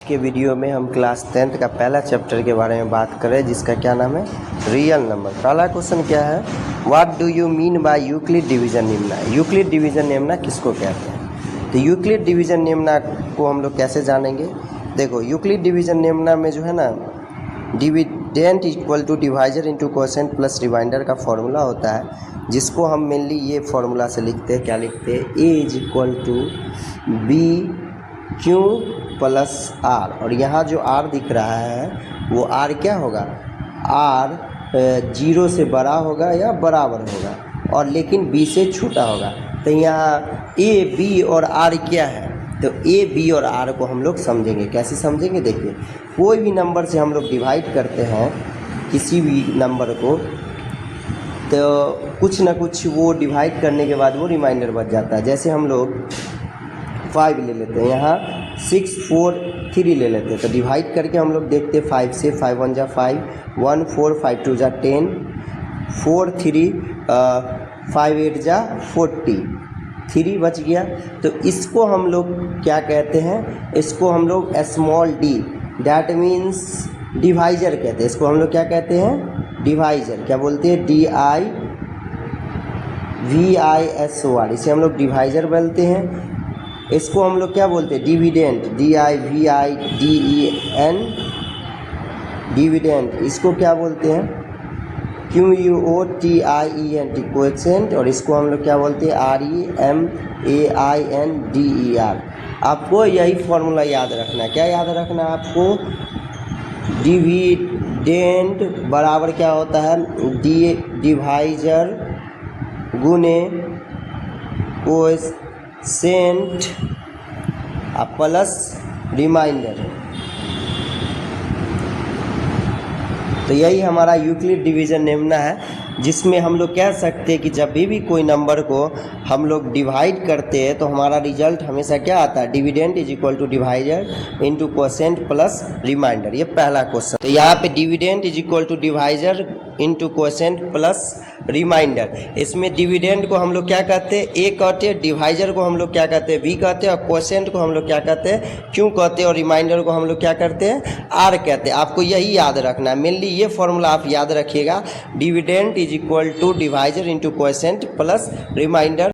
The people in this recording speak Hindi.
के वीडियो में हम क्लास 10th का पहला चैप्टर के बारे में बात करें, जिसका क्या नाम है, रियल नंबर। पहला क्वेश्चन क्या है, what do you mean by Euclid division lemma. Euclid division lemma किसको कहते हैं? तो यूक्लिड डिवीजन निम्ना को हम लोग कैसे जानेंगे। देखो, यूक्लिड डिवीजन निम्ना में जो है ना, dividend equal to divisor into quotient plus remainder का फॉर्मूला होता है, जिसको हम मेनली ये फॉर्मूला से लिखते हैं। क्या लिखते हैं? A is equal to b q plus r. और यहाँ जो आर दिख रहा है वो आर क्या होगा, आर 0 से बड़ा होगा या बराबर होगा, और लेकिन बी से छोटा होगा। तो यहाँ ए बी और आर क्या है, तो ए बी और आर को हम लोग समझेंगे। कैसे समझेंगे? देखिए, कोई भी नंबर से हम लोग डिवाइड करते हैं किसी भी नंबर को, तो कुछ ना कुछ वो डिवाइड करने के बाद वो रिमाइंडर बच जाता है। जैसे हम लोग 5 ले लेते हैं, यहाँ 6 4 3 ले लेते हैं, तो डिवाइड करके हम लोग देखते हैं 5 से। 5 1 जा 5, 1 4, 5 2 जा 10, 4 3 5 8 जा 40, 3 बच गया। तो इसको हम लोग क्या कहते हैं, इसको हम लोग small D, that means divisor कहते हैं। इसको हम लोग क्या कहते हैं, डिवाइजर। क्या बोलते हैं? DIVISOR, इसे हम लोग डिवाइजर बोलते हैं। इसको हम लोग क्या बोलते हैं, डिविडेंड, DIVIDEN, डिविडेंड। इसको क्या बोलते हैं, QUOTIENT, क्वोशिएंट। और इसको हम लोग क्या बोलते हैं, REMAINDER। आपको यही फॉर्मूला याद रखना है। क्या याद रखना है आपको? डिविडेंड बराबर क्या होता है, डिवाइजर गुने क्वोशिएंट प्लस रिमाइंडर। तो यही हमारा यूक्लिड डिवीजन निम्ना है, जिसमें हम लोग कह सकते हैं कि जब भी कोई नंबर को हम लोग डिवाइड करते हैं तो हमारा रिजल्ट हमेशा क्या आता है, dividend is equal to divisor into quotient plus remainder. ये पहला क्वेश्चन। तो यहाँ पे dividend is equal to divisor into quotient plus remainder. इसमें डिविडेंड को हम लोग क्या कहते हैं, ए कहते हैं, डिवाइजर को हम लोग क्या कहते हैं, बी कहते हैं, और क्वोशिएंट को हम लोग क्या कहते हैं, क्यों कहते हैं, और रिमाइंडर को हम लोग क्या करते हैं, आर कहते हैं। आपको यही याद रखना है। मेनली ये फॉर्मूला आप याद रखिएगा, dividend is equal to divisor into quotient plus reminder.